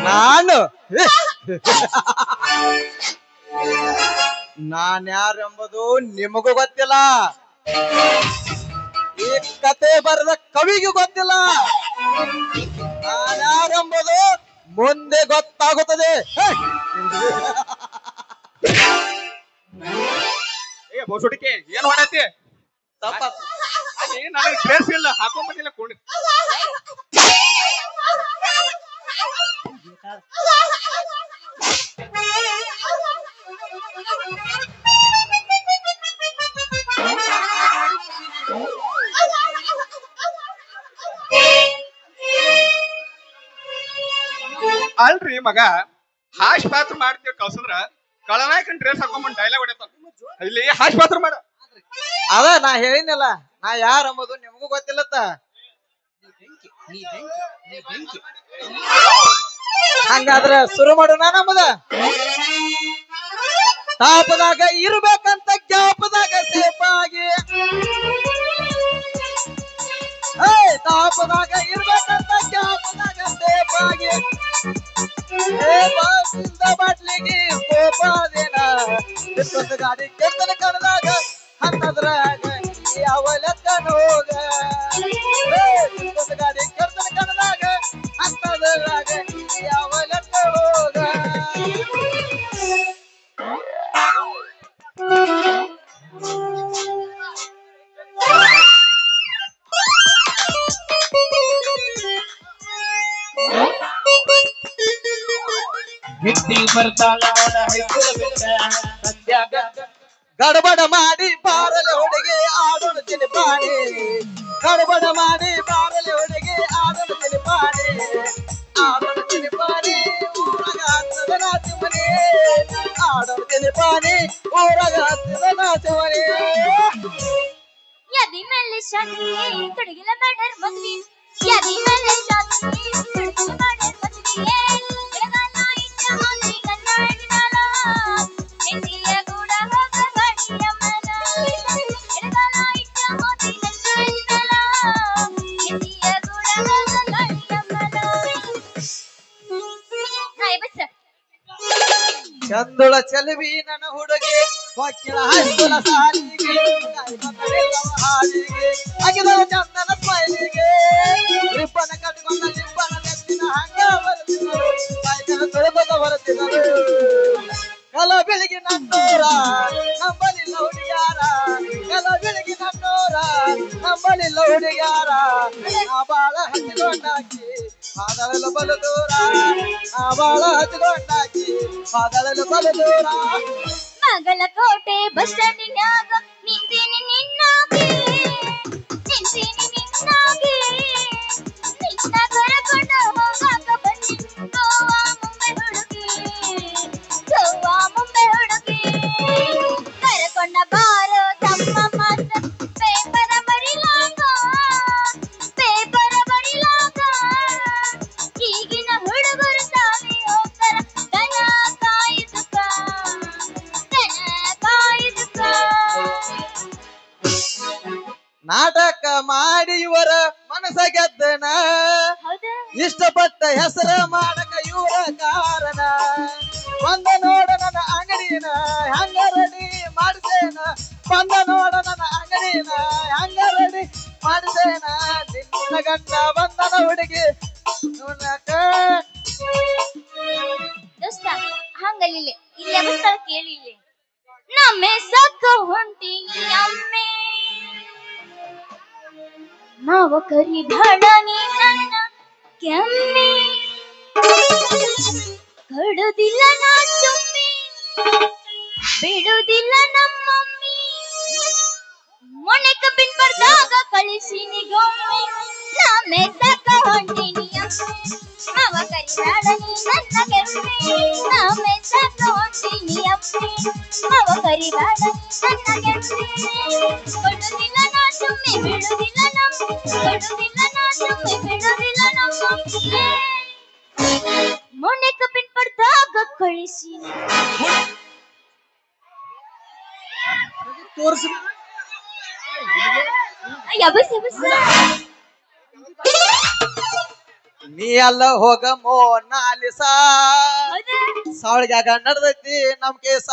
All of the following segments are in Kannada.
ನಾನು ನಾನ್ಯಾರೆಂಬುದು ನಿಮಗೂ ಗೊತ್ತಿಲ್ಲ, ಈ ಕತೆ ಬರೆದ ಕವಿಗೂ ಗೊತ್ತಿಲ್ಲ. ನಾನ್ಯಾರೆಂಬುದು ಮುಂದೆ ಗೊತ್ತಾಗುತ್ತದೆ. ಏ ಬೋಸುಡಿಕೆ ಏನ್ ಮಾಡತ್ತಿ? ತಪ್ಪ ಅಲ್ಲಿ ನನಗೆ ಡ್ರೆಸ್ ಇಲ್ಲ, ಹಾಕೊಂಡ್ಬಂದಿಲ್ಲ ಕೊಂಡು. ಅಲ್ರಿ ಮಗ, ಹಾಶ್ ಪಾತ್ರ ಮಾಡ್ತೀವಿ ಕಳ್ಸದ್ರ ಕಳನಾಯಕನ್ ಡ್ರೆಸ್ ಹಾಕೊಂಡ್ಬಂದ್ ಡೈಲಾಗ್ ಹೊಡಿತಾನ. ಇಲ್ಲಿ ಹಾಶ್ ಪಾತ್ರ ಮಾಡ. ಅದ ನಾ ಹೇಳಿನಲ್ಲ, ನಾ ಯಾರಂಬುದು ನಿಮಗೂ ಗೊತ್ತಿಲ್ಲತ್ತ. ಹಂಗಾದ್ರ ಶುರು ಮಾಡೋಣ. ನಮ್ಮದ ತಾಪದಾಗ ಇರ್ಬೇಕಂತ ಗ್ಯಾಪದಾಗ ಸೇಪಾಗಿ, ತಾಪದಾಗ ಇರ್ಬೇಕಂತ ಗ್ಯಾಪದಾಗ ಸೇಪಾಗಿ, ಬಾಟ್ಲಿಗೆ ಕೋಪಾದೇನ ಇಷ್ಟೊಂದು ಗಾಡಿ ಕೆತ್ತನ ಕಡ್ದಾಗ ಹನ್ನದ್ರಾಗ ಯಾವಲೆತ್ತನ ಹೋಗ, ಇಷ್ಟೊಂದು ಗಾಡಿ ಕೆತ್ತನ ಕಡ್ದಾಗ ಹನ್ನದ್ರಾಗ ಯಾವಲೆತ್ತ ಹೋಗ. ಹಿಟ್ಟಿ ಬರ್ತಾಳ ನೋಡ ಹೈಕುಲ ಬಿಟ್ಟ ಸದ್ಯಾಗ ಗಡಬಡ ಮಾಡಿ ಬಾರಲೆ ಹುಡುಗಿ ಆಡೋಣ ತಿನಿಪಾಣಿ, ಗಡಬಡ ಮಾಡಿ ಬಾರಲೆ ಹುಡುಗಿ ಆಡೋಣ ತಿನಿಪಾಣಿ, ಆಡೋಣ ತಿನಿಪಾಣಿ ಊರಾಗ ಹತ್ತದ ನಾಚಿ ಮನೆ, ಆಡೋಣ ತಿನಿಪಾಣಿ ಊರಾಗ ಹತ್ತದ ನಾಚಿ ಮನೆ. ಯದಿ ಮೇಲೆ ಶಾದಿ ತುಡುಗಿಲ ಮಾಡರ್ ಮದ್ವಿ, ಯದಿ ಮೇಲೆ ಶಾದಿ ತುಡುಗಿಲ ಮಾಡರ್ ಮದ್ವಿ, ಎಡಗಾಲ ಇಟ್ಟ ಹೋದ್ರಿ ಗಂಡ ಹಿಡಿದಾಳ, ಹೆಂಡಿಯ ಕೂಡ ಹೋಗ ಗಾಡಿಯ ಮನ, ಎಡಗಾಲ ಇಟ್ಟ ಹೋದ್ರಿ ಗಂಡ ಹಿಡಿದಾಳ, ಹೆಂಡಿಯ ಕೂಡ ಹೋಗ ಗಾಡಿಯ ಮನ. ಹಾಯ್ ಬಸ್ ಚಂದುಳ ಚೆಲುವಿ ನನ್ನ ಹುಡುಗಿ ಹೊಕ್ಕಿಳ ಹೈಸ್ಕೂಲ ಸಾಲಿಗೆ, ಹಾಲಿಗೆ ಅಗಿದಳ ಚಂದನ ಸ್ಮೈಲಿಗೆ, ರಿಬ್ಬನ ಕಟ್ಕೊಂಡ ಲಿಬ್ಬನ ನೆತ್ತಿನ ಹಂಗ ಬರ್ತಿದ್ರು, ಸಾಯಂಕಾಲ ತೊಳೆದ ಬರ್ತಿದ್ರು. ಕಲ ಬೆಳಗಿ ನನ್ನೋರ ನಂಬಲಿಲ್ಲ ಹುಡುಗ್ಯಾರ, ಕಲ ಬೆಳಗಿ ನನ್ನೋರ ನಂಬಲಿಲ್ಲ ಹುಡುಗ್ಯಾರ, ನಾ ಬಾಳ ಹಚ್ಚಿಕೊಂಡಾಕಿ ಪಾದಳಲು ಬಲು ದೂರ, ನಾ ಬಾಳ ಹಚ್ಚಿಕೊಂಡಾಕಿ ಪಾದಳಲು ಬಲು ದೂರ. ಮಗಲಕೋಟೆ ಬಸ್ ಸ್ಟ್ಯಾಂಡಿನ್ಯಾಗ ನಿಂತೀನಿ ನಿನ್ನಾಗಿ, ನಿಂತೀನಿ ನಿನ್ನಾಗಿ, ನಿನ್ನ ಕರಕೊಂಡ ಹೋಗಾಕ ಬನ್ನಿ ಗೋವಾ ಮುಂಬೈ ಹುಡುಗಿ, ಗೋವಾ ಮುಂಬೈ ಹುಡುಗಿ, ಕರಕೊಂಡ ಬಾರೋ ತಮ್ಮ ಮಾತ ಪೇಪರ ಬರಿಲಾಗ, ಪೇಪರ ಬರಿಲಾಗ, ಈಗಿನ ಹುಡುಗರು ತಾವೇ ಹೋಗ್ತಾರ ದನ ಕಾಯ್ದುಕ, ದನ ಕಾಯ್ದುಕ. ನಾಟಕ ಮಾಡಿ ಇವರ ಮನಸ ಗೆದ್ದನ, ಹೌದಾ? ಇಷ್ಟಪಟ್ಟ ಹೆಸರ ಮಾಡಕ ಇವರ ಕಾರಣ, ಬಂದ ನೋಡ ನನ್ನ ಅಂಗಡಿನ ಬಂದ ನೋಡ ನನ್ನ ಅಂಗಡಿನ ಹಂಗ ರೆಡಿ ಮಾಡಿದೇನ ನಿನ್ನ ಗಂಡ ಬಂದನ ಹುಡುಗಿ ನೋಡಕ ದೋಸ್ತ ಹಂಗಲ್ಲಿ ಇಲ್ಲಿ ಅವಸ್ಥಳ ಕೇಳಿಲ್ಲ ನಮ್ಮೆ ಸಕ್ಕ ಹೊಂಟಿನಿ ಅಮ್ಮೆ ಮಾವ ಕರಿ ಬೇಡ ನೀ ನನ್ನ ಕೆಮ್ಮೆ ಕಡುದಿಲ್ಲ ನಾ ಚುಮ್ಮಿ ಬಿಡುದಿಲ್ಲ ನಮ್ಮಮ್ಮಿ ಮೊನ್ನೆ ಕಬ್ಬಿನ ಬರ್ದಾಗ ಕಳಿಸಿನಿ ಗೊಮ್ಮೆ ನಮ್ಮೆ ಸಕ್ಕ ಹೊಂಟಿನಿ ಅಮ್ಮೆ ಮಾವ ಕರಿ ಬೇಡ ನೀ ನನ್ನ ಕೆಮ್ಮೆ ನಮ್ಮೆ ಸಕ್ಕ ಹೊಂಟಿನಿ ಅಮ್ಮೆ ಮಾವ ಕರಿ ಬೇಡ ನೀ ನನ್ನ ಕೆಮ್ಮೆ ಕೊಡುದಿಲ್ಲ ನಾ ಚುಮ್ಮಿ ಬಿಡುದಿಲ್ಲ ಕೊಡುದಿಲ್ಲ ನಾ ಚುಮ್ಮಿ ಬಿಡುದಿಲ್ಲ ನಮ್ಮಮ್ಮಿ ಮೊನ್ನೆ ಕಬ್ಬಿನ ಬರ್ದಾಗ ಕಳಿಸಿನಿ ತೋರಿಸಿ ಯಬಸ್ ಯಬಸ್ ನೀ ಅಲ್ಲ ಹೋಗ ಮೋನಾಲಿಸ ಸಾವಳಿಗ್ಯಾಗ ನಡ್ದೈತಿ ನಮ್ ಕೇಸ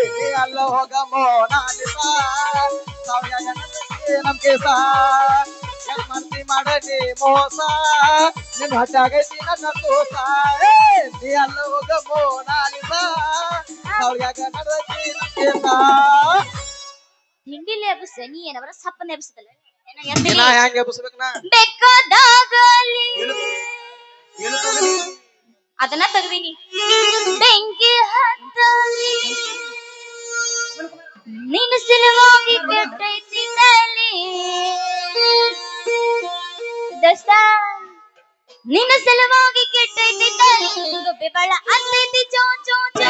ನೀ ಅಲ್ಲ ಹೋಗ ಮೋನಾಲಿಸ ಸಾವಳಿಗ್ಯಾಗ ನಡ್ದೈತಿ ನಮ್ ಕೇಸ ಮಂದಿ ಮಾಡಲಿ ಮೋಸ ನಿನ್ ಹೊಟ್ಟಾಗೈತಿ ನನ್ನ ತೋಸ ನೀ ಅಲ್ಲ ಹೋಗ ಮೋನಾಲಿಸ ಸಾವಳಿಗ್ಯಾಗ ನಡ್ದೈತಿ ನಮ್ ಕೇಸ ಹಿಂಡಿಲಿ ಎಬ್ಸ ನೀ ಏನವರ ಸಪ್ಪನ ಎಬ್ಸದಲ್ಲ ನಾ ಹೆಂಗ್ ಎಬ್ಸ್ಬೇಕು ನಾ ಬೆಕ್ಕದಾಗಲಿ ಅದನ್ನ ತೆಗ್ದೀನಿ ಬೆಂಕಿ ಹತ್ತಲಿ ನಿನ್ನ ಸಲುವಾಗಿ ಕೆಟ್ಟೈತಿ ತಲಿ ದೋಸ್ತ ನಿನ್ನ ಸಲುವಾಗಿ ಕೆಟ್ಟೈತಿ ತಲಿ ಗೊಬ್ಬೆ ಬಾಳ ಅಂತೈತಿ ಚೋ ಚೋ ಚೋ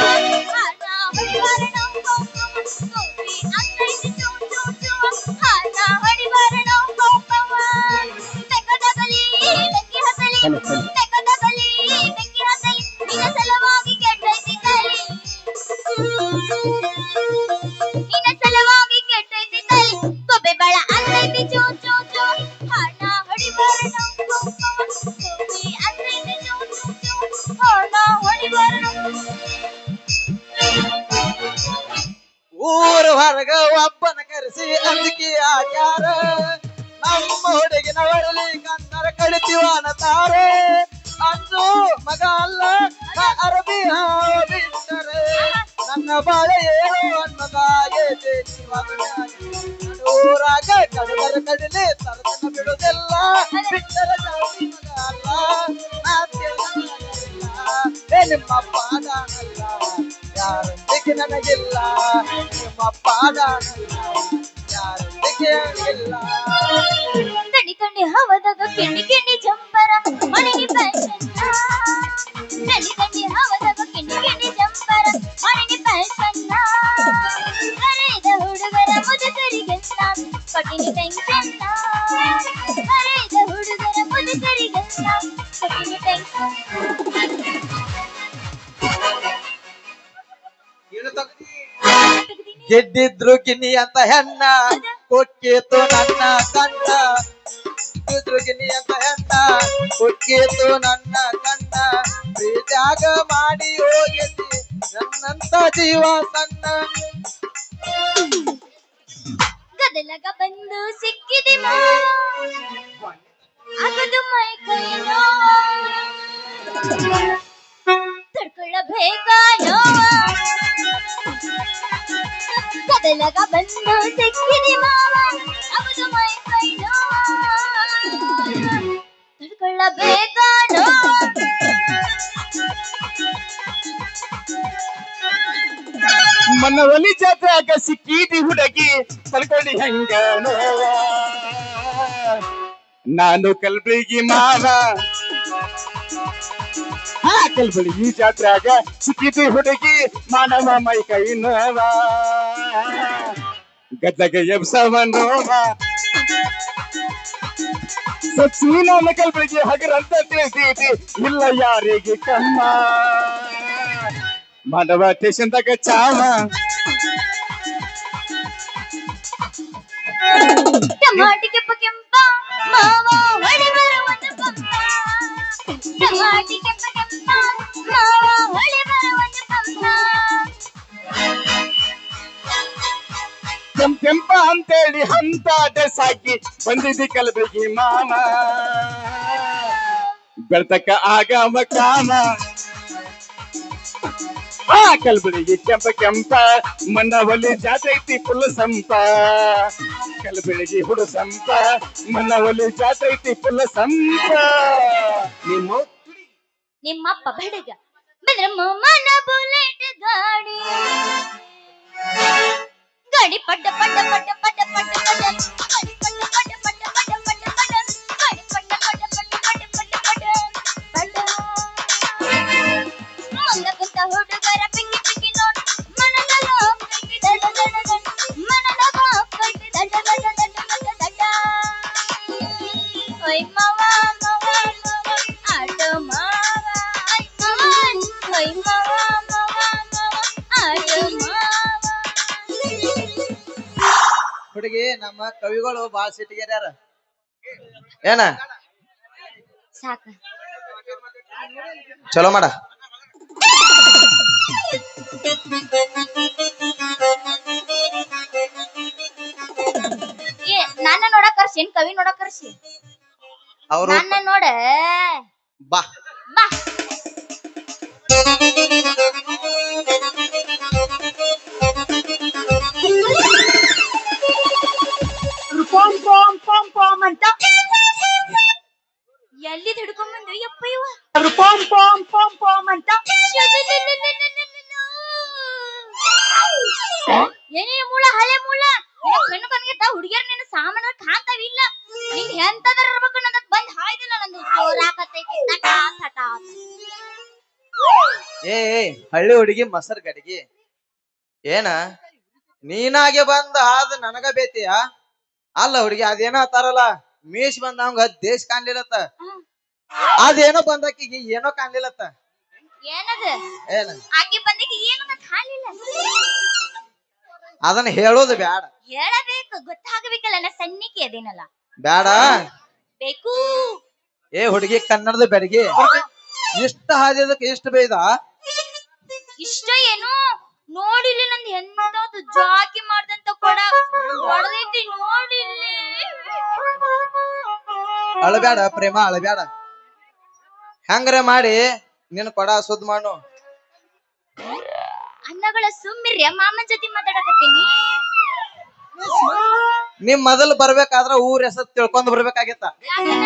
ಹಾನ ಹೊಡಿಬಾರ ನಾವು ಗೊಬ್ಬೆ ಅಂತೈತಿ ಚೋ ಚೋ ಚೋ ಹಾನ ಹೊಡಿಬಾರ ನಾವು ಗೊಬ್ಬವ ಬೆಕ್ಕದಾಗಲಿ ಬೆಂಕಿ ಹತ್ತಲಿ ಬೆಕ್ಕದಾಗಲಿ ಬೆಂಕಿ ಹತ್ತಲಿ ನಿನ್ನ ಸಲುವಾಗಿ ಕೆಟ್ಟೈತಿ ತಲಿ ನಿನ್ನ ಸಲುವಾಗಿ ಕೆಟ್ಟೈತಿ ತಲಿ ಗೊಬ್ಬೆ ಬಾಳ ಅಂತೈತಿ ಚೋ ಚೋ ಚೋ ಹಾನ ಹೊಡಿಬಾರ ನಾವು ಗೊಬ್ಬವ ಗೊಬ್ಬೆ ಅಂತೈತಿ ಚೋ ಚೋ ಚೋ ಹಾನ ಹೊಡಿಬಾರ ಊರ ಹೊರಗ ಒಬ್ಬನ ಕರೆಸಿ ಅಂಜಿಕೆ ಹಾಕ್ಯಾರ ನಮ್ಮ ಹುಡುಗಿನ ಹೊರಲಿ ಕನ್ನಡ ಕಡಿತೀವನತಾರೆ ಅಂದು ಮಗ ಅಲ್ಲ ನಾ ಅರಬಿ ಹಾವ ಬಿಟ್ಟರೆ ನನ್ನ ಬಾಳೆ ಏನೋ ಅನ್ನದಾಗೈತೆ ಊರಾಗ ಕಡದರ ಕಡಲೆ ತರತನ ಬಿಡುದಿಲ್ಲ ಬಿಟ್ಟರೆ ಜಾತಿ ಮಗ ಅಲ್ಲ ನಾ ತಿಳಿದಿಲ್ಲ ನಿಮ್ಮ ಪಾದಾನಲ್ಲ ಯಾರೊಂದಿಗೆ ನನಗಿಲ್ಲ ನಿಮ್ಮ ಪಾದಾನಲ್ಲ ಯಾರೊಂದಿಗೆ ಇಲ್ಲ ತಣ್ಣಿ ತಣ್ಣಿ ಹವದಾಗ ಕಿಂಡಿ ಕಿಂಡಿ ಜಂಪರ ಮನೆಗೆ ಫ್ಯಾಷನ್ ತಣ್ಣಿ ತಣ್ಣಿ ಹವದಾಗ ಕಿಂಡಿ ಕಿಂಡಿ ಜಂಪರ ಮನೆಗೆ ಫ್ಯಾಷನ್ ಹರಿದ ಹುಡುಗರ ಮುದುಕರಿಗೆಲ್ಲ ಪಟ್ಟಿನಿ ಟೆನ್ಷನ್ ಹರಿದ ಹುಡುಗರ ಮುದುಕರಿಗೆಲ್ಲ ಪಟ್ಟಿನಿ ಟೆನ್ಷನ್ ಗೆಡ್ಡಿದ್ರು ಗಿನ್ನಿ ಅಂತ ಹೆಣ್ಣ ಕೊಕ್ಕೇತು ನನ್ನ ಕಣ್ಣ ಗೆಡ್ಡಿದ್ರು ಗಿನ್ನಿ ಅಂತ ಹೆಣ್ಣ ಕೊಕ್ಕೇತು ನನ್ನ ಕಣ್ಣ ಪ್ರೀತ್ಯಾಗ ಮಾಡಿ ಹೋಗೈತಿ ನನ್ನಂತ ಜೀವ ಸಣ್ಣ ಗದಲಗ ಬಂದು ಸಿಕ್ಕಿದೆ ಆಗದು ಮೈ ಕೈ ತಡ್ಕೊಳ್ಳಬೇಕಾನೋ ಗದಲಗ ಬಂದು ಸಿಕ್ಕಿದೆ ಮಾವ ಆಗದು ಮೈ ಕೈ ತಡ್ಕೊಳ್ಳಬೇಕಾನೋ ಮನವಲಿ ಜಾತ್ಯಾಗ ಸಿಕ್ಕಿದಿ ಹುಡುಗಿ ಪಲ್ಕೊಂಡಿ ಹೆಂಗ ನೋವ ನಾನು ಕಲ್ಬಳಿಗಿ ಮಾವ ಕಲ್ಬಳಿಗಿ ಜಾತ್ಯಾಗ ಸಿಕ್ಕಿದಿ ಹುಡುಗಿ ಮಾನವ ಮೈ ಕೈ ನೋವ ಗದ್ದಗ ಎಬ್ಸವ ನೋವ ಸಚ್ಚಿನ ಕಲ್ಬಳಿಗಿ ಹಗರಂತ ತಿಳಿದೀತಿ ಇಲ್ಲ ಯಾರಿಗೆ ಕಮ್ಮ ಮಾನವ ಸ್ಟೇಷನ್ದಾಗ ಚಾವ ಟಮಾಟಿ ಕೆಂಪ ಕೆಂಪ ಮಾವ ಹೊಳಿ ಬರುವಂತ ಪಂಪ ಟಮಾಟಿ ಕೆಂಪ ಕೆಂಪ ಮಾವ ಹೊಳಿ ಬರುವಂತ ಪಂಪ ಅಂತೇಳಿ ಅಂತ ಡ್ರೆಸ್ ಹಾಕಿ ಬಂದಿದ್ದಿ ಕಲಬುರ್ಗಿ ಮಾಮ ಬೆಳ್ತಕ್ಕ ಆಗಮ ಕಾಮ ಆ ಕಲಬುರ್ಗಿ ಕೆಂಪ ಕೆಂಪ ಮನ್ನವಲ್ಲಿ ಜಾತ್ರೆ ಐತಿ ಫುಲ್ ಸಂಪ ಕಲಬುರ್ಗಿ ಹುಡು ಸಂಪ ಮನ್ನವಲ್ಲಿ ಜಾತ್ರೆ ಐತಿ ಫುಲ್ ಸಂಪ ನಿಮ್ಮ ನಿಮ್ಮಪ್ಪ ಬಡಗ ಬಂದ್ರ ಮನ ಬುಲೆಟ್ ಗಾಡಿ ಗಾಡಿ ಪಡ್ಡ ಪಡ್ಡ ಪಡ್ಡ ಪಡ್ಡ ಪಡ್ಡ ಪಡ್ಡ ಗಾಡಿ ಪಡ್ಡ ಪಡ್ಡ ಪಡ್ಡ ಪಡ್ಡ ಪಡ್ಡ ಪಡ್ಡ ಗಾಡಿ ಪಡ್ಡ ಪಡ್ಡ ಪಡ್ಡ ಪಡ್ಡ ಪಡ್ಡ ಪಡ್ಡ ಮುಂದ ಕುಂತ ಹುಡುಗರ ಪಿಕ್ಕಿ ಪಿಕ್ಕಿ ನೋಡ್ ಮನದ ಕಟ್ಟಿ ದಡ ದಡ ದಡ ಮನದ ಕಟ್ಟಿ ದಡ ದಡ ದಡ ದಡ ದಡ ಓಯ್ ಮಾವ ಮಾವ ಮಾವ ಆಟೋ ಮಾವ ಓಯ್ ಮಾವ ಮಾವ ಮಾವ ಆಟೋ ಮಾವ ಹುಡುಗಿ ನಮ್ಮ ಕವಿಗಳು ಬಾಳ ಸಿಟ್ಟಿಗೆರ್ಯಾರ ಏನ ಸಾಕ ಚಲೋ ಮಾಡ ಏ ನನ್ನ ನೋಡಕ್ ಕರ್ಸಿ ಏನ್ ಕವಿ ನೋಡಕ್ ಕರ್ಸಿ ಅವರು ನನ್ನ ನೋಡ ಬಾ ಬಾ ಪೋಂ ಪೋಂ ಪೋಂ ಪೋಂ ಅಂತ ಎಲ್ಲಿ ಹಿಡ್ಕೊಂಡ್ಬಂದು ಯಪ್ಪ ಇವ ಪೋಂ ಪೋಂ ಪೋಂ ಪೋಂ ಅಂತ ಏನೇ ಮೂಳ ಹಳೆ ಮೂಳ ಹೆಣ್ಣು ಕನ್ಗೆತ್ತ ಹುಡುಗಿಯರ್ ನಿನ್ನ ಸಾಮಾನ ಕಾಂತಾವಿಲ್ಲ ನಿಂಗ್ ಎಂತದರ ಇರ್ಬೇಕು ನಂದ್ ಬಂದ್ ಹಾಯ್ದಿಲ್ಲ ನಂದು ಜೋರಾಕತೈತಿ ತಟ ತಟ ಏ ಹಳ್ಳಿ ಹುಡುಗಿ ಮೊಸರ್ ಗಡಿಗೆ ಏನ ನೀನಾಗೆ ಬಂದ ಆದ ನನಗ ಬೇತಿಯ ಅಲ್ಲ ಹುಡುಗಿ ಅದೇನೋ ಅಂತಾರಲ್ಲ ಮೀಸ್ ಬಂದ ಅವಂಗ ದೇಶ ಕಾಣ್ಲಿಲ್ಲತ್ತ ಅದೇನೋ ಬಂದಕ್ಕಿಗೆ ಏನೋ ಕಾಣ್ಲಿಲ್ಲತ್ತ ಏನದ ಏನ ಆಕಿ ಬಂದಿಗೆ ಏನು ಕಾಲಿಲ್ಲ ಅದನ್ನ ಹೇಳೋದು ಬ್ಯಾಡ ಹೇಳಬೇಕು ಗೊತ್ತಾಗಬೇಕಲ್ಲ ನಾ ಸನ್ನಿಕೆ ಅದೇನಲ್ಲ ಬ್ಯಾಡ ಬೇಕು ಏ ಹುಡುಗಿ ಕನ್ನಡದ ಬೆಡಗಿ ಇಷ್ಟ ಹಾದಿದಕ್ಕೆ ಇಷ್ಟ ಬೇಯ್ದ ಇಷ್ಟ ಏನು ನೋಡಿಲ್ಲಿ ನಂದ್ ಎಂತದು ಜಾಕಿ ಮಾಡ್ದಂತ ಕೊಡ ಹೊಡೆದೈತಿ ನೋಡಿಲ್ಲಿ ಅಳಬ್ಯಾಡ ಪ್ರೇಮ ಅಳಬ್ಯಾಡ ಹೆಂಗ್ರೆ ಮಾಡಿ ನಿನ್ ಕೊಡ ಸುದ್ ಮಾಡು ಅನ್ನಗಳ ಸುಮ್ಮಿರ್ಯ ಮಾಮನ್ ಜೊತೆ ಮಾತಾಡಕತ್ತೀನಿ ನಿಮ್ ಮೊದಲು ಬರ್ಬೇಕಾದ್ರ ಊರ್ ಹೆಸರು ತಿಳ್ಕೊಂಡ್ ಬರ್ಬೇಕಾಗಿತ್ತ ಯಾಕನ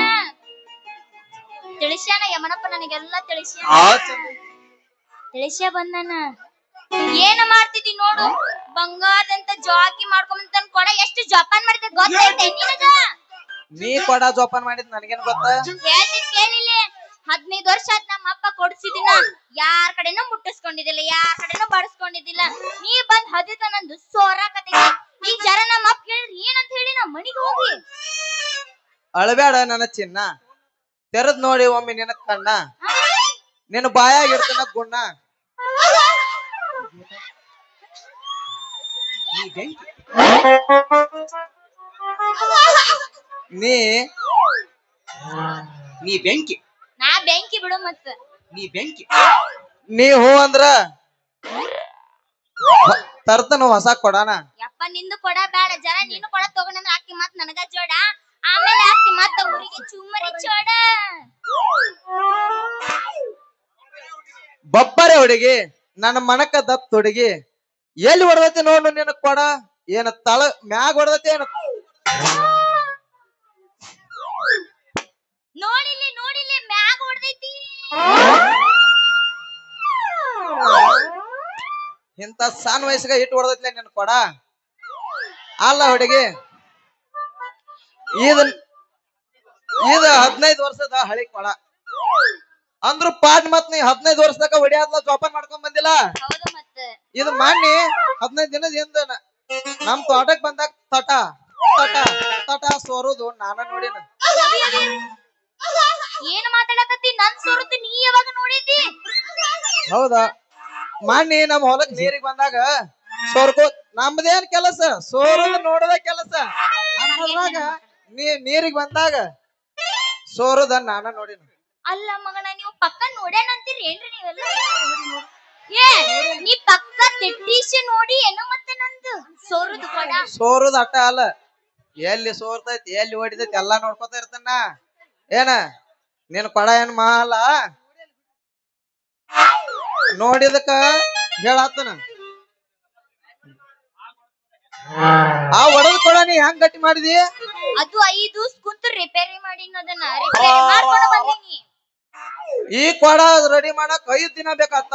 ತಿಳಿಸ್ಯಾನ ಯಮನಪ್ಪ ನನಗೆಲ್ಲ ತಿಳಿಸ್ಯಾನ ತಿಳಿಸ್ಯ ಬಂದನ ಏನ ಮಾಡ್ತಿದಿ ನೋಡು ಬಂಗಾರದಂತ ಜಾಕಿ ಮಾಡ್ಕೊಂಡ್ ಕೊಡ ಎಷ್ಟು ಜೋಪಾನ್ ಮಾಡಿದೆ ಗೊತ್ತೈತೆ ನಿನಗ ನೀ ಕೊಡ ಜೋಪಾನ್ ಮಾಡಿದ್ ನನಗೇನ್ ಗೊತ್ತ ಹೇಳ್ತೀನಿ ಕೇಳಿಲ್ಲ 15 ವರ್ಷ ಆತ್ ನಮ್ಮ ಅಪ್ಪ ಕೊಡ್ಸಿದಿನ ಯಾರ ಕಡೆನೂ ಮುಟ್ಟಿಸ್ಕೊಂಡಿದ್ದಿಲ್ಲ ಯಾರ ಕಡೆನೂ ಬಡಿಸ್ಕೊಂಡಿದ್ದಿಲ್ಲ ನೀ ಬಂದ್ ಹದಿತ ನಂದು ಸೋರಾಕತೈತಿ ಈಗ ಜರ ನಮ್ಮ ಅಪ್ಪ ಕೇಳಿದ್ರಿ ಏನಂತ ಹೇಳಿ ನಾ ಮನಿಗೆ ಹೋಗಿ ಅಳಬ್ಯಾಡ ನನ್ನ ಚಿನ್ನ ತೆರದ್ ನೋಡಿ ಒಮ್ಮೆ ನಿನ್ನ ಕಣ್ಣ ನಿನ್ನ ಬಾಯಾಗ ಇರ್ತನ ಗುಣ್ಣ ನೀ ನೀ ಬೆಂಕಿ ನಾ ಬೆಂಕಿ ಬಿಡು ಮತ್ತ ನೀ ಬೆಂಕಿ ನೀ ಹೂ ಅಂದ್ರ ತರ್ತನ ಹೊಸ ಕೊಡಾನ ಯಪ್ಪ ನಿಂದು ಕೊಡ ಬೇಡ ಜರ ನೀನು ಕೊಡ ತಗೊಂಡ್ರ ಅಕ್ಕಿ ಮತ್ ನನಗ ಜೋಡ ಆಮೇಲೆ ಅಕ್ಕಿ ಮತ್ತ ಊರಿಗೆ ಚುಮ್ಮರಿ ಚೋಡ ಬಬ್ಬರೆ ಹುಡುಗಿ ನನ್ನ ಮನಕ ದತ್ ಹುಡುಗಿ ಎಲ್ಲಿ ಹೊಡೆದತಿ ನೋಡು ನಿನ್ನ ಕೊಡ ಏನ ತಳ ಮ್ಯಾಗ ಹೊಡೆದತಿ ಏನ ನೋಡಿಲ್ಲಿ ನೋಡಿಲ್ಲಿ ಮ್ಯಾಗ ಹೊಡೆದೈತಿ ಇಂತ ಸಣ್ಣ ವಯಸ್ಸಿಗ ಇಟ್ಟು ಹೊಡೆದೈತ್ಲೆ ನಿನ್ನ ಕೊಡ ಅಲ್ಲ ಹುಡುಗಿ ಇದು 15 ವರ್ಷದ ಹಳಿ ಕೊಡ ಅಂದ್ರು ಪಾಟ್ ಮತ್ ನೀ 15 ವರ್ಷದಾಗ ಹೊಡಿಯಾದ್ಲ ಜೋಪಾನ್ ಮಾಡ್ಕೊಂಡ್ ಬಂದಿಲ್ಲ ಹೌದು ಮತ್ತ ಇದು ಮಾಡಿ 15 ದಿನದ ಹಿಂದ ನಮ್ ತೋಟಕ್ ಬಂದಾಗ ತಟ ತಟ ತಟ ಸೋರುದು ನಾನ ನೋಡಿನ ಏನ್ ಮಾತಾಡಕತ್ತಿ ನನ್ ಸೋರುದು ನೀ ಯಾವಾಗ ನೋಡಿದ್ದಿ ಹೌದಾ ಮಾನ್ನಿ ನಮ್ ಹೊಲಕ್ ನೀರಿಗ್ ಬಂದಾಗ ಸೋರ್ಕೋ ನಮ್ದೇನ್ ಕೆಲಸ ಸೋರುದು ನೋಡದ ಕೆಲಸ ಅದ್ರಾಗ ನೀರಿಗ್ ಬಂದಾಗ ಸೋರುದ ನಾನ ನೋಡಿನ ಅಲ್ಲ ಮಗನ ನೀವು ಪಕ್ಕ ನೋಡ್ಯಾನಂತೀರಿ ಏನ್ರಿ ನೀವೆಲ್ಲ ಏ ನೀ ಪಕ್ಕ ತೆಟ್ಟೀಶ ನೋಡಿ ಏನೋ ಮತ್ತೆ ನಂದು ಸೋರುದು ಕೊಡ ಸೋರುದ್ ಅಟ್ಟ ಅಲ್ಲ, ಎಲ್ಲಿ ಸೋರ್ತೈತಿ ಎಲ್ಲಿ ಹೊಡಿತೈತಿ ಎಲ್ಲಾ ನೋಡ್ಕೊತ ಇರ್ತಾನ. ಏನ ನಿನ್ ಕೊಡ ಏನ್ ಮಾಲ ನೋಡಿದಕ್ಕ ಹೇಳಾತನ. ಆ ಒಡದ್ ಕೊಡ ನೀ ಹೆಂಗ್ ಗಟ್ಟಿ ಮಾಡಿದಿ? ಅದು 5 ಕುಂತು ರಿಪೇರಿ ಮಾಡಿ ಅದನ್ನ ರಿಪೇರಿ ಮಾಡ್ಕೊಂಡು ಬಂದೀನಿ. ಈ ಕೊಡ ರೆಡಿ ಮಾಡಕ್ 5 ದಿನ ಬೇಕಾತ.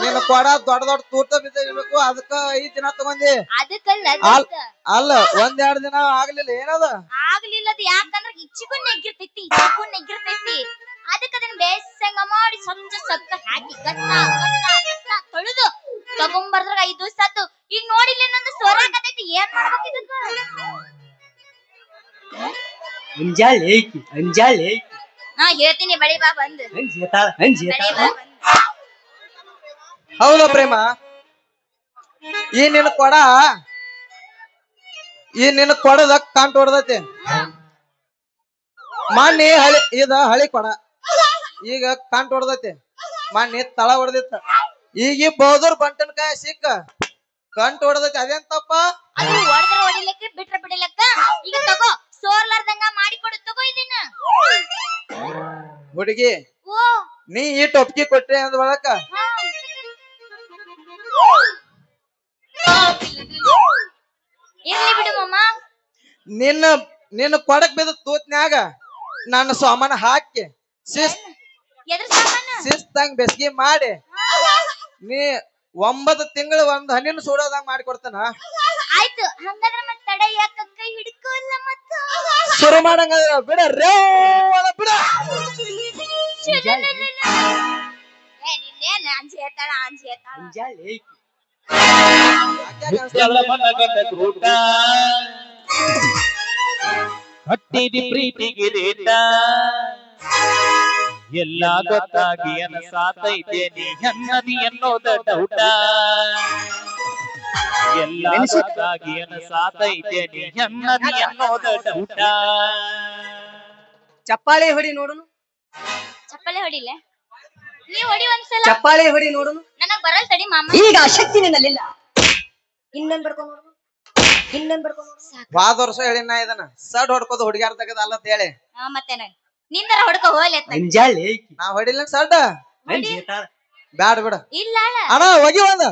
ನಿನ್ನ ಕೊಡ ದೊಡ್ಡ ದೊಡ್ಡ ತೂತ ಬಿದ್ದಿರ್ಬೇಕು, ಅದಕ್ಕ 5 ದಿನ ತಗೊಂಡಿ. ಅದಕ್ಕಲ್ಲ ಅಲ್ಲ 1-2 ದಿನ ಆಗ್ಲಿಲ್ಲ. ಏನದ ಆಗ್ಲಿಲ್ಲ, ಅದು ಯಾಕಂದ್ರ ಇಚ್ಚಿಗೂ ನೆಗ್ಗಿರ್ತೈತಿ ಅದಕ್ಕೆ ಅದನ್ನ ಬೇಸಂಗ ಮಾಡಿ ಸ್ವಲ್ಪ ಸ್ವಲ್ಪ ಹಾಕಿ ಗಟ್ಟ ತೊಳೆದು ತಗೊಂಬರ್ದ್ರಾಗ 5 ದಿವಸ ಆತು. ಈಗ ನೋಡಿಲ್ಲ ನಂದು ಸೋರಾಕತೈತಿ, ಏನ್ ಮಾಡ್ಬೇಕು ಇದಕ್ಕ? ಅಂಜಾಳಿ ನಾ ಹೇಳ್ತೀನಿ, ಬಳಿ ಬಾ ಬಂದು ಬಳಿ ಬಾ ಬಂದು. ಹೌದ ಪ್ರೇಮ, ಈ ನಿನ್ನ ಕೊಡದ ಕಂಟ್ ಹೊಡ್ದೈತಿ. ಮಣ್ಣಿ ಹಳಿ ಕೊಡ ಈಗ ಕಂಟ್ ಹೊಡ್ದೈತಿ. ಮಣ್ಣಿ ತಳ ಹೊಡೆದಿತ್ತ. ಈಗ ಬಹುದೂರ್ ಬಂಟನ್ಕಾಯ ಸಿಕ್ಕ ಕಂಟ್ ಹೊಡ್ದೈತಿ. ಅದೇನ್ ತಪ್ಪ? ಅದು ಹೊಡೆದ್ರ ಹೊಡಿಲಿಕ್ಕೆ ಬಿಟ್ರ ಬಿಡಲಕ್ಕ. ಈಗ ತಗೋ, ಸೋರ್ಲಾರ್ದಂಗ ಮಾಡಿ ಕೊಡು, ತಗೋ ಇದನ್ನ. ಹುಡುಗಿ, ಓ ನೀ ಈ ಟೊಪ್ಕಿ ಕೊಟ್ರಿ ಅಂದ ಬಳಕ ಇರ್ಲಿ ಬಿಡು ಮಾಮ. ನಿನ್ನ ಕೊಡಕ್ ಬಿದ್ದ ತೂತ್ನ್ಯಾಗ ನನ್ನ ಸಾಮಾನ ಹಾಕಿ ಎದ್ರ ಸಾಮಾನು? ಶಿಸ್ತಂಗ್ ಬೆಸ್ಗಿ ಮಾಡಿ ನೀ 9 ತಿಂಗಳು ಒಂದ್ ಹಣ್ಣಿನ ಸೂಡೋದಂಗ್ ಮಾಡಿ ಕೊಡ್ತಾನ. ಆಯ್ತು, ಹಂಗಾದ್ರೆ ಮತ್ ತಡ ಯಾಕ ಕೈ ಹಿಡ್ಕೋಲ್ಲ ಮತ್ತ ಶುರು ಮಾಡಂಗ ಬಿಡ ರೇ ಬಿಡ. ನಿನ್ನೇನ್ ಅಂಜಿ ಹೇಳ್ತಾಳ ಹಟ್ಟಿದಿ ಪ್ರೀತಿಗೆ ರೇಟ ಎಲ್ಲ ಗೊತ್ತಾಗಿ ಅನಸಾತೈತೆ ನೀ ಅನ್ನದಿ ಅನ್ನೋದ ಡೌಟ. ಎಲ್ಲ ಗೊತ್ತಾಗಿ ಅನಸಾತೈತೆ ನೀ ಅನ್ನದಿ ಅನ್ನೋದ ಡೌಟ. ಚಪ್ಪಾಳೆ ಹೊಡಿ ನೋಡುನು. ಚಪ್ಪಲೆ ಹೊಡಿಲೆ? ನೀ ಹೊಡಿ ಒಂದ್ಸಲ. ಚಪ್ಪಾಳೆ ಹೊಡಿ ನೋಡುನು. ನನಗ್ ಬರಲ್ ತಡಿ ಮಾಮ. ಈಗ ಆ ಶಕ್ತಿ ನಿನ್ನಲ್ಲಿಲ್ಲ. ಇನ್ನೊಂದ್ ಬರ್ಕೊಂಡು ನೋಡು. ವಾದ ವರ್ಷ ಹೇಳಿನ ಇದನ್ನ ಸಡ್ ಹೊಡ್ಕೋದು ಹುಡುಗ್ಯಾರ ತಗದ ಅಲ್ಲ ಹೇಳಿ. ಮತ್ತೇನ ನಿಂದರ ಹೊಡ್ಕೊ ಹೋಗ್ಲಿ. ನಾ ಹೊಡಿಲ್ಲ ಸಡ್ ಬ್ಯಾಡ ಬಿಡ. ಇಲ್ಲ ಅಣ್ಣ ಹೋಗಿ ಒಂದ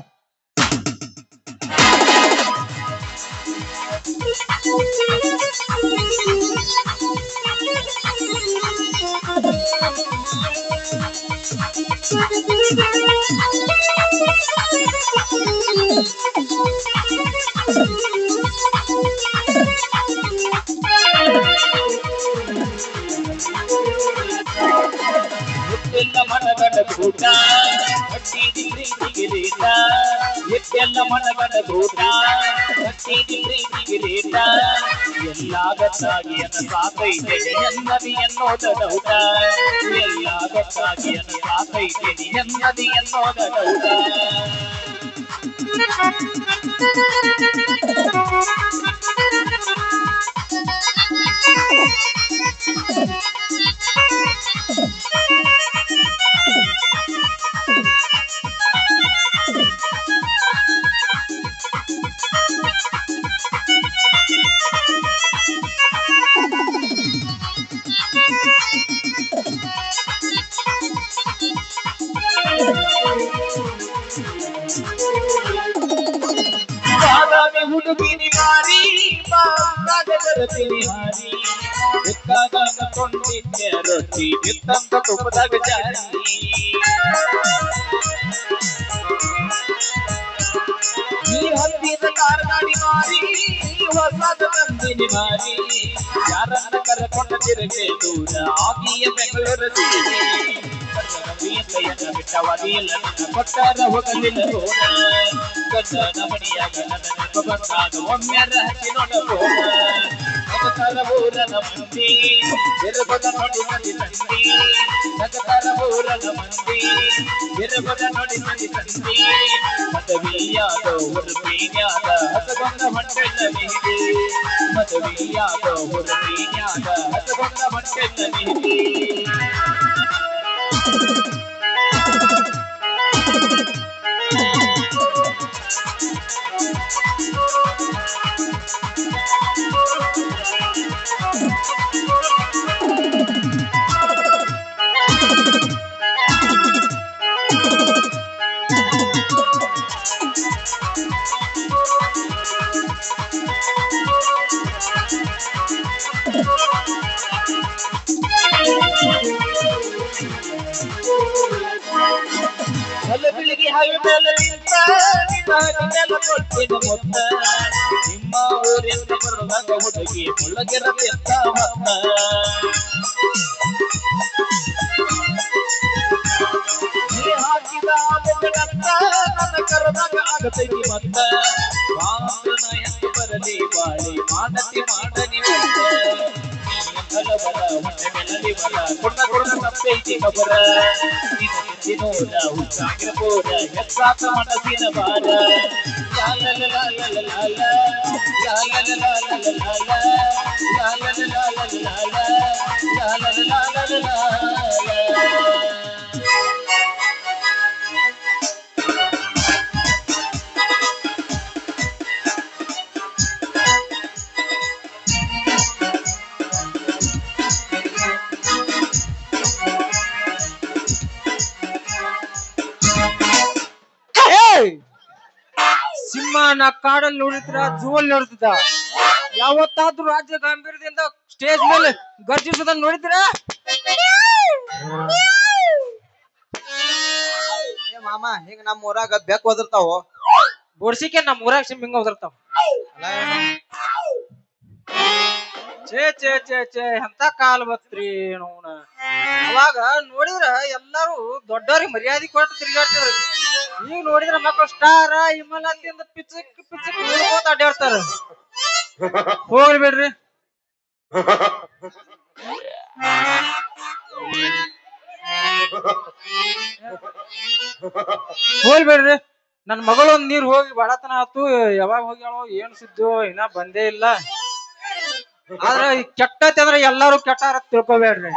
ಎತ್ತೆಲ್ಲ ಮನಗಂಡ ಕೂಟ ಹಟ್ಟಿದಿ ಪ್ರೀತಿಗೆ ರೇಟ. ಎತ್ತೆಲ್ಲ ಮನಗಂಡ ಕೂಟ ಹಟ್ಟಿದಿ ಪ್ರೀತಿಗೆ ರೇಟ. ಎಲ್ಲ ಗೊತ್ತಾಗಿ ಅನಸಾತೈತೆ ಎನ್ನದಿ ಅನ್ನೋದ ಡೌಟ. ಎಲ್ಲ ಗೊತ್ತಾಗಿ ಅನಸಾತೈತೆ ಎನ್ನದಿ ಅನ್ನೋದ ಡೌಟ. ಬಾದಾಮಿ ಹುಡುಗಿನಿ ಮಾರಿ ಬಾಗ ಬರತೀನಿ ಹಾರಿ. ಎಕ್ಕಾಗ ಕೊಂಡಿದ್ದೆ ರೊಟ್ಟಿ ಬಿತ್ತಂತ ತುಪ್ಪದಾಗ ಜಾರಿ. ನೀ ಹತ್ತಿದ ಕಾರ್ನಾಡಿ ಮಾರಿ ಹೊಸದ ತಂದಿನಿ ಮಾರಿ. ಯಾರನ್ನ ಕರಕೊಂಡ ತಿರುಗೆ ದೂರ ಆಗಿಯ ಬೆಂಗಳೂರು ಸೀರೆ. ಬಿಟ್ಟವದಿಲ್ಲ ಕೊಟ್ಟಾರ ಹೋಗಲಿಲ್ಲ ರೋಣ. ಗಂಡನ ಮಣಿಯಾಗ ನನ್ನ ಬಂದಾಗ ಒಮ್ಮೆರ ಹಚ್ಚಿ ನೋಡಬೋಣ. ನಗತರ ಊರನ ಮಂದಿ ಬಿರುಬದ ನೋಡಿ ಸರಿ ತಂದಿ. ನಗತರ ಊರನ ಮಂದಿ ಬಿರುಬದ ನೋಡಿ ಸರಿ ತಂದಿ. ಮದುವೆಯಾದ ಹುರುಪಿನ್ಯಾದ ಹಸಗೊಂಡ ಹೊಂಟೆಲ್ಲ ನೀಡಿ. ಮದುವೆಯಾದ ಹುರುಪಿನ್ಯಾದ ಹಸಗೊಂಡ ಹೊಂಟೆಲ್ಲ ನೀಡಿ. ಮೇಲೆ ಕೊಟ್ಟಿನ ಮುತ್ತ ನಿಮ್ಮ ಊರಿಂದ ಬರುವಾಗ ಹುಡುಗಿ ಮುಳ್ಳಗಿರಲಿಂದ ಮತ್ತ ನೀ ಹಾಕಿದ ಮುಖದಂತ ನನ್ನ ಕರದಾಗ ಆಗತೈತಿ ಮತ್ತ ವಾಮನ ಎಂದು ಬರಲಿ ಬಾಳಿ ಮಾಡತಿ ಮಾಡನಿ ಬರ ಹೊಟ್ಟೆ ಬೆಳಲಿ ಬರ ಕುಣ್ಣ ಕುಣ್ಣ ತಪ್ಪೈತಿ ಕಬರ ನೋಡ ಹುಚ್ಚಾಗಿರಬೋದ ಹೆಚ್ಚಾತ ಮನಸ್ಸಿನ ಬಾರ ಲಾಲ ಲಾಲ ಲಾಲ ಲಾಲ ಲಾಲ ಲಾಲ ಲಾಲ ಲಾಲ ಲಾಲ ಸಿಂಹನ ಕಾಡಲ್ಲಿ ನೋಡಿದ್ರ ಜೂವಲ್ಲಿ ನೋಡ್ತಿದ್ದ ಯಾವತ್ತಾದ್ರೂ ರಾಜ್ಯ ಗಾಂಭೀರ್ಯದಿಂದ ಸ್ಟೇಜ್ ಮೇಲೆ ಗರ್ಜಿಸೋದನ್ನ ನೋಡಿದ್ರ ಏ ಮಾಮ ಹಿಂಗ ನಮ್ ಊರಾಗ ಬೆಕ್ ಒದರ್ತಾವ ಬೋಡ್ಸಿಕೆ ನಮ್ ಊರಾಗ ಸಿಂಹ ಹಿಂಗ ಹೋದಿರ್ತಾವ ಛೇ ಛೇ ಛೇ ಛೇ ಎಂತ ಕಾಲ್ ಬತ್ರಿ ನೋಣ ಅವಾಗ ನೋಡಿದ್ರ ಎಲ್ಲಾರು ದೊಡ್ಡವ್ರಿಗೆ ಮರ್ಯಾದೆ ಕೊಟ್ಟು ತಿರುಗಾಡ್ತಿದ್ರು ಈಗ ನೋಡಿದ್ರ ಮಕ್ಕಳು ಸ್ಟಾರ ಹಿಮಲತಿಯಿಂದ ಪಿಚ್ಚಕ್ ಪಿಚ್ಚಕ್ ನೋಡ್ಕೋತ ಅಡ್ಡಾಡ್ತಾರ ಹೋಗ್ಲಿ ಬಿಡ್ರಿ ಹೋಗ್ಲಿ ಬಿಡ್ರಿ ನನ್ ಮಗಳು ಒಂದ್ ನೀರ್ ಹೋಗಿ ಬಾಳತನ ಆತು ಯಾವಾಗ ಹೋಗ್ಯಾಳೋ ಏನ್ ಸಿದ್ದು ಇನ್ನ ಬಂದೇ ಇಲ್ಲ ಆದ್ರ ಕೆಟ್ಟತಿ ಅಂದ್ರ ಎಲ್ಲಾರು ಕೆಟ್ಟಾರ ತಿಳ್ಕೊಬೇಡ್ರಿ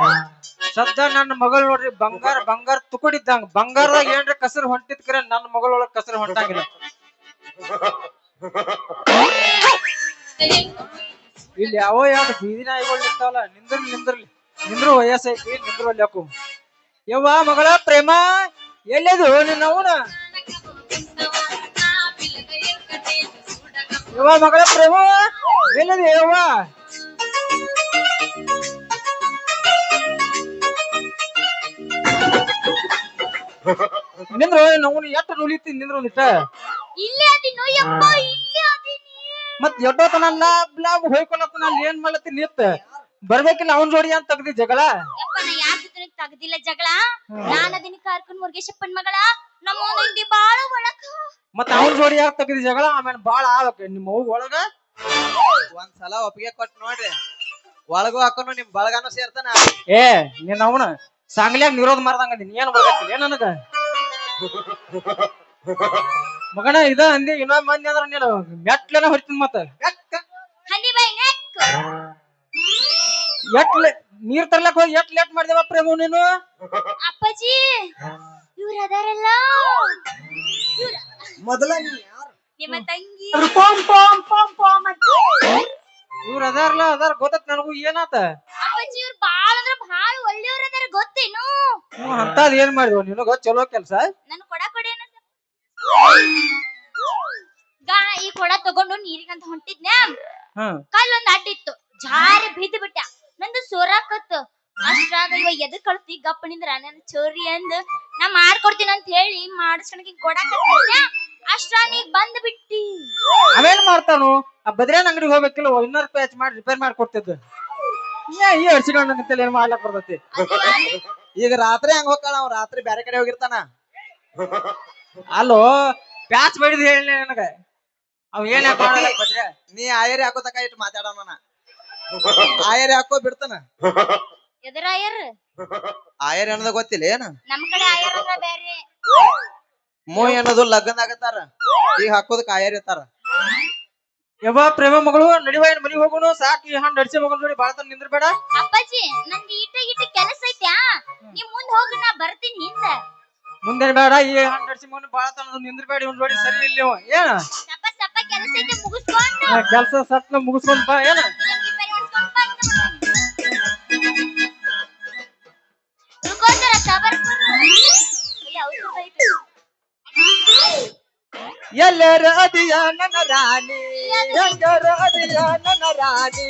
ಸದ್ದ ನನ್ನ ಮಗಳು ನೋಡ್ರಿ ಬಂಗಾರ ಬಂಗಾರ ತುಕಡಿದ್ದಂಗ ಬಂಗಾರದಾಗ ಏನ್ರಿ ಕಸರು ಹೊಂಟಿದ್ ಕರೆ ನನ್ನ ಮಗಳೊಳಗ ಕಸರು ಹೊಂಟಂಗಿಲ್ಲ ಇಲ್ಲಿ ಯಾವ ಎರಡು ಬೀದಿ ನಾಯಿಗಳು ಇರ್ತಾವಲ್ಲ ನಿಂದ್ರು ವಯಸ್ಸೈತಿ ನಿಂದ್ರು ಅಲ್ಲಿ ಹಾಕು ಯವ್ವ ಮಗಳ ಪ್ರೇಮ ಎಲ್ಲದು ನಿನ್ನ ಅವನ ಯವ್ವ ಮಗಳ ಪ್ರೇಮ ಎಲ್ಲದು ಯವ್ವ ನಿಂದ್ರು ನಾವು ಎಷ್ಟು ನುಲಿತಿ ನಿಂದ್ರು ಒಂದಿಟ್ಟ ಇಲ್ಲೇ ಅದಿನೋ ಯಪ್ಪ ಇಲ್ಲೇ ಅದಿನಿ ಮತ್ ಎಡ್ಡೋತನ ಲಾಭ ಹೋಯ್ಕೊಳತ್ತ ನಾನು ಏನ್ ಮಾಡ್ಲತ್ತಿ ನಿತ್ತ ಬರ್ಬೇಕಿಲ್ಲ ಅವನ್ ಜೋಡಿ ಅಂತ ತೆಗ್ದಿ ಜಗಳ ಯಪ್ಪ ನಾ ಯಾರ ಜೊತೆ ತೆಗ್ದಿಲ್ಲ ಜಗಳ ನಾನು ಅದಿನಿ ಕಾರ್ಕನ್ ಮುರುಗೇಶಪ್ಪನ್ ಮಗಳ ನಮ್ಮ ಮಂದಿ ಬಾಳ ಒಳಕ ಮತ್ ಅವನ್ ಜೋಡಿ ಯಾಕೆ ತೆಗ್ದಿ ಜಗಳ ಆಮೇಲೆ ಬಾಳ ಆಗ್ಬೇಕು ನಿಮ್ಮ ಅವ್ಗ ಒಳಗ ಒಂದ್ಸಲ ಒಪ್ಪಿಗೆ ಕೊಟ್ಟು ನೋಡ್ರಿ ಒಳಗೂ ಹಾಕೋನು ನಿಮ್ ಬಳಗಾನು ಸೇರ್ತಾನ ಏ ನೀನ್ ಅವನ ಸಾಂಗ್ಲ್ಯಾಗ ನಿರೋಧ ಮಾಡ್ದಂಗ ನೀನ್ ಏನ್ ಬರ್ಬೇಕಿಲ್ಲ ನನಗ ಮಗನ ಇದ ಅಂದಿ ಇನ್ನೊಂದ್ ಮಂದಿ ಅಂದ್ರ ನೀನು ಮೆಟ್ಲೆನ ಹೊರಿತೀನಿ ಮತ್ತ ಹನಿ ಬೈ ನೆಕ್ ಎಟ್ಲೆ ನೀರ್ ತರ್ಲಕ್ ಹೋಗಿ ಎಟ್ ಲೇಟ್ ಮಾಡಿದೇವ ಪ್ರೇಮ ನೀನು ಅಪ್ಪಾಜಿ ಇವ್ರ ಅದಾರಲ್ಲ ಮೊದಲ ನಿಮ್ಮ ತಂಗಿ ಇವ್ರ ಅದಾರ ಗೊತ್ತತ್ ನನಗೂ ಏನಾತ ಅಪ್ಪಾಜಿ ಇವ್ರು ಬಾಳ ಅಂದ್ರ ಬಾಳ ಒಳ್ಳೆಯವ್ರ ಅದಾರ ಗೊತ್ತೇನು ಅಂತದ್ ಏನ್ ಮಾಡಿದ್ವ ನಿನಗ ಚಲೋ ಕೆಲ್ಸ ನನ್ ಕೊಡ ಕೊಡೇನ ಈ ಕೊಡ ತಗೊಂಡು ನೀರಿಗಂತ ಹೊಂಟಿದ್ನ್ಯಾ ಕಲ್ಲೊಂದ್ ಅಡ್ಡಿತ್ತು ಜಾರಿ ಬಿದ್ದು ಬಿಟ್ಟ ನಂದು ಸೋರಾಕತ್ತು ಅಷ್ಟ್ರಾಗ ಇವ ಎದ್ ಕಳ್ತಿ ಗಪ್ಪ ನಿಂದ್ರ ನನ್ ಚೋರಿ ಅಂದ್ ನಾ ಮಾಡ್ಕೊಡ್ತೀನಿ ಅಂತ ಹೇಳಿ ಮಾಡಿಸ್ಕೊಂಡ್ ಕೊಡಾಕತ್ತೀನಿ ಅಷ್ಟ್ರಾ ನೀ ಬಂದ್ ಬಿಟ್ಟಿ ಅವೇನ್ ಮಾಡ್ತಾನು ಆ ಬದ್ರೇನ್ ಅಂಗಡಿಗೆ ಹೋಗ್ಬೇಕಿಲ್ಲ ಇನ್ನೂರು ರೂಪಾಯಿ ಮಾಡಿ ರಿಪೇರ್ ಮಾಡಿ ಕೊಡ್ತಿದ್ದು ಈ ಹಡ್ಸಿಕೊಂಡಂತೇಳಿ ಏನ್ ಮಾಡ್ಲಕ್ ಬರ್ತೈತಿ ಈಗ ರಾತ್ರಿ ಹಂಗ ಹೋಗ್ತಾನ ಅವ್ ರಾತ್ರಿ ಬ್ಯಾರೆ ಕಡೆ ಹೋಗಿರ್ತಾನ ಅಲ್ಲೋ ಪ್ಯಾಚ್ ಬಡಿದ್ ಹೇಳಿ ನನಗ ಅವ್ ಏನ್ ಬದ್ರೆ ನೀ ಆಯರಿ ಹಾಕೋತಕ ಇಟ್ಟು ಮಾತಾಡೋಣ ಆಯರಿ ಹಾಕೋ ಬಿಡ್ತಾನ ಎದರ ಆಯರ್ ಆಯರಿ ಅನ್ನೋದು ಗೊತ್ತಿಲ್ಲ ಏನ ನಮ್ ಕಡೆ ಆಯರ್ ಅಂದ್ರ ಬೇರೆ ಮೂಯ್ ಅನ್ನೋದು ಲಗ್ನ ಆಗತ್ತಾರ ಈಗ ಹಾಕೋದಕ್ ಆಯರಿ ಇರ್ತಾರ ಯವ್ವ ಪ್ರೇಮ ಮಗಳು ನಡಿವ ಏನ್ ಮನಿಗ್ ಹೋಗೋನು ಸಾಕು ಈ ಹಣ್ಣು ನಡ್ಸಿ ಮಗಳು ನೋಡಿ ಬಾಳತನ ನಿಂದ್ರ ಬೇಡ ಅಪ್ಪಾಜಿ ನಂಗೆ ಈಟ ಕೆಲಸ ಐತ್ಯಾ ನೀ ಮುಂದ್ ಹೋಗಿ ನಾ ಬರ್ತೀನಿ ಹಿಂದ ಮುಂದೆ ಬೇಡ ಈ ಹಣ್ಣು ನಡ್ಸಿ ಮಗನು ಬಾಳತನ ನಿಂದ್ರ ಬೇಡ ಇವ್ನ ನೋಡಿ ಸರಿ ಇಲ್ಲ ಏನ ಸಪ್ಪ ಸಪ್ಪ ಕೆಲಸ ಐತೆ ಮುಗಿಸ್ಕೊಂಡು ಕೆಲ್ಸ ಸಟ್ನ ಮುಗಿಸ್ಕೊಂಡ್ ಬಾ ಏನ ಎಲ್ಲರ ಅದಿಯ ನನ್ನ ರಾಣಿ ಹೆಂಗರ ಅದಿಯ ನನ್ನ ರಾಣಿ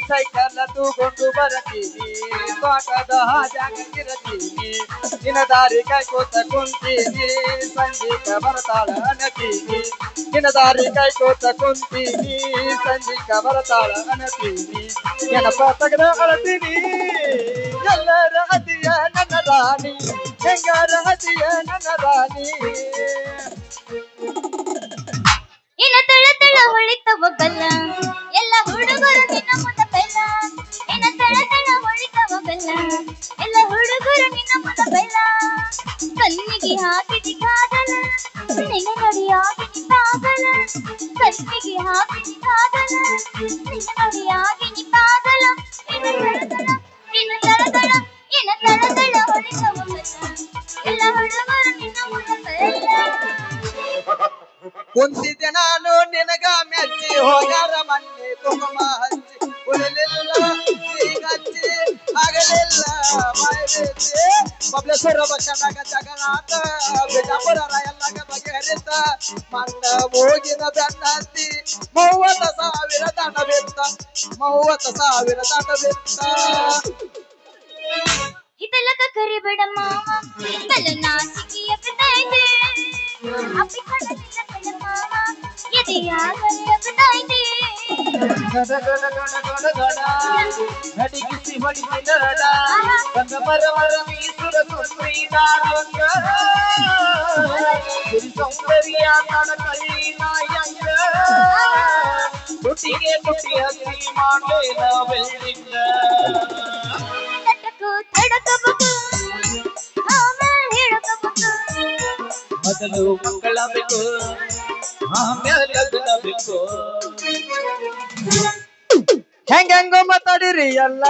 ಸೈಕಲ್ ತೂಗೊಂಡು ಬರತೀನಿ ತೋಟದ ಹಾಜಾಗ ತಿರತೀನಿ ನಿನ್ನ ದಾರಿ ಕಾಯ್ಕೋತ ಕುಂತೀನಿ ಸಂಜೀಕ ಬರ್ತಾಳ ಅನತೀನಿ ನಿನ್ನ ದಾರಿ ಕಾಯ್ಕೋತ ಕುಂತೀನಿ ಸಂಜೀಕ ಬರ್ತಾಳ ಅನತೀನಿ ನೆನಪ ತೆಗೆದ ಅಳತೀನಿ ಎಲ್ಲರ ಅದಿಯ ನನ್ನ ರಾಣಿ ಹೆಂಗರ ಅದಿಯ ನನ್ನ ರಾಣಿ ಇನ್ನ ತಳ ತಳ ಹೊಳಿತವ ಗಲ್ಲ ಎಲ್ಲ ಹುಡುಗರು ನಿನ್ನ ಮುಂದ ಬೆಲ್ಲ ಇನ್ನ ತಳ ತಳ ಹೊಳಿತವ ಗಲ್ಲ ಎಲ್ಲ ಹುಡುಗರು ನಿನ್ನ ಮುಂದ ಬೆಲ್ಲ ಕಣ್ಣಿಗೆ ಹಾಕಿದಿ ಕಾದಲ ನಿನ್ನ ನೋಡಿ ಆಗಿನಿ ಪಾಗಲ ಕಣ್ಣಿಗೆ ಹಾಕಿದಿ ಕಾದಲ ನಿನ್ನ ನೋಡಿ ಆಗಿನಿ ಪಾಗಲ ಇನ್ನ ತಳ ತಳ ಇನ್ನ ತಳ ತಳ ಹೊಳಿತವ ಗಲ್ಲ ಎಲ್ಲ ಹುಡುಗರು ನಿನ್ನ ಮುಂದ ಬೆಲ್ಲ ಕುಂತಿದ್ದೆ ನಾನು ನಿನಗ ಮೆಚ್ಚಿ ಹೋಗಾರ ಮಣ್ಣಿ ಕುಂಕುಮ ಹಚ್ಚಿ ಉಳಿಲಿಲ್ಲ ಹಚ್ಚಿ ಆಗಲಿಲ್ಲ ಬಾಯ್ದೈತಿ ಬಬ್ಲೇಶ್ವರ ಬಕ್ಕನಾಗ ಜಗನ್ನಾಥ ಬಿಜಾಪುರ ರಾಯಲ್ಲಾಗ ಬಗೆಹರಿತ ಮಣ್ಣ ಮೂಗಿನ ಬೆನ್ನ ಹತ್ತಿ 30,000 ದಂಡ ಬಿತ್ತ 30,000 ದಂಡ ಬಿತ್ತ ಇದೆಲ್ಲಕ ಕರಿಬೇಡ ಮಾವ ಬಲ ನಾಚಿಕೆಯ ಬಿದ್ದೈತೆ ಅಪ್ಪಿ ಕಡಲಿಲ್ಲ ಕಡ ಮಾವ ಎದೆಯಾಗಲಿ ಅಗದೈತೆ ನಡಿಗಿಸಿ ಹೊಡಿಸಿದ ರಡ ಬಂದ ಮರವರ ಮೀಸುರ ಸುಂದರಿದಾರಂಗ ಸಿರಿ ಸೌಂದರ್ಯ ತಡ ಕೈನಾಯಂಗ ತುಟಿಗೆ ತುಟಿ ಹಸಿ ಮಾಡೇನ ಬೆಳ್ಳಿಂಗ ತಟಕು ತಡಕಬೇಕು ಆಮೇಲೆ ಹಿಡಕಬೇಕು ಮೊದಲು ಮಕ್ಕಳ ಬೇಕು ಆಮೇಲೆ ಲಗ್ನ ಬೇಕು ಹೆಂಗೋ ಮಾತಾಡಿರಿ ಎಲ್ಲ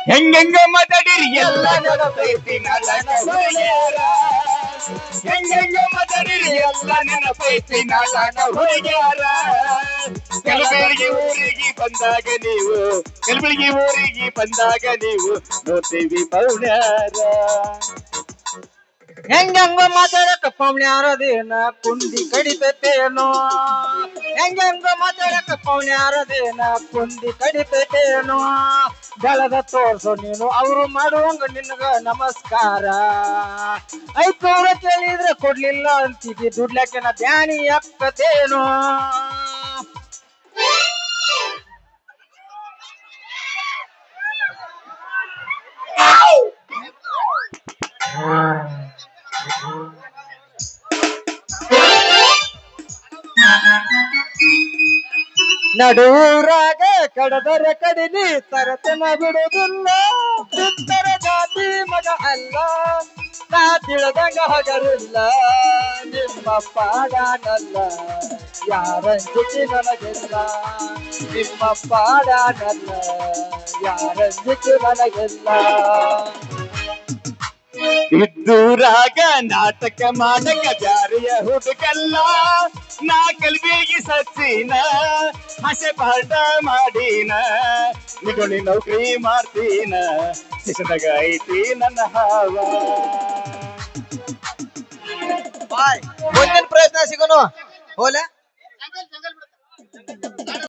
ಹೆಂಗೆಂಗ ಮಾತಾಡಿರಿ ಎಲ್ಲ ನೆನಪೈತಿ ನಾಟಕ ಹುಡುಗ್ಯಾರ ಹೆಂಗೆಂಗ ಮಾತಾಡಿರಿ ಎಲ್ಲ ನೆನಪೈತಿ ನಾಟಕ ಹುಡುಗ್ಯಾರ ಕಲಬೆಳಗಿ ಊರಿಗೆ ಬಂದಾಗ ನೀವು ಕಲಬೆಳಗಿ ಊರಿಗೆ ಬಂದಾಗ ನೀವು ನೋಡ್ತೀವಿ ಪೌಣ್ಯಾರ ಹೆಂಗಂಗ ಮಾತಾಡಕ ಪೌಣ್ಯಾರದೇನ ಕುಂದಿ ಕಡಿತೇನೋ ಹೆಂಗಂಗ ಮಾತಾಡಕ ಪೌಣ್ಯಾರದೇನ ಕುಂದಿ ಕಡಿತೇನೋ ಬೆಳದ ತೋರ್ಸೋ ನೀನು ಅವರು ಮಾಡುವಂಗ ನಿನಗ ನಮಸ್ಕಾರ 500 ಕೇಳಿದ್ರೆ ಕೊಡ್ಲಿಲ್ಲ ಅಂತಿದ್ದಿ ದುಡ್ಲಕ್ಕೆ ನಾ ಧ್ಯಾನಿ ಅಕ್ಕತೇನೋ ನಡುರಾಗ ಕಡದರ ಕಡಿನಿ ತರತನ ಬಿಡುವುದಿಲ್ಲ ಬಿತ್ತರ ಜಾತಿ ಮಗ ಅಲ್ಲ ನಾ ತಿಳಿದಂಗ ಹಗರಿಲ್ಲ ನಿಮ್ಮ ಪಾಡಾನಲ್ಲ ಯಾರಂಜಿಕೆ ನನಗಿಲ್ಲ ನಿಮ್ಮ ಪಾಡಾನಲ್ಲ ಯಾರಂಜಿಕೆ ನನಗಿಲ್ಲ ಇದ್ದೂರಾಗ ನಾಟಕ ಮಾಡಕ ಜಾರಿಯ ಹುಡುಗಲ್ಲ ನಾ ಕಲ್ಬಿಗಿ ಸಚ್ಚಿನ ಹಸೆ ಪಾಠ ಮಾಡಿನ ನಿಗೊಳಿ ನೌಕರಿ ಮಾಡ್ತೀನ ಶಿಕ್ಷಣದಾಗ ಐತಿ ನನ್ನ ಹಾವ ಬಾಯ್ ಮುಂದಿನ ಪ್ರಯತ್ನ ಸಿಗೋನು ಹೋಲೆ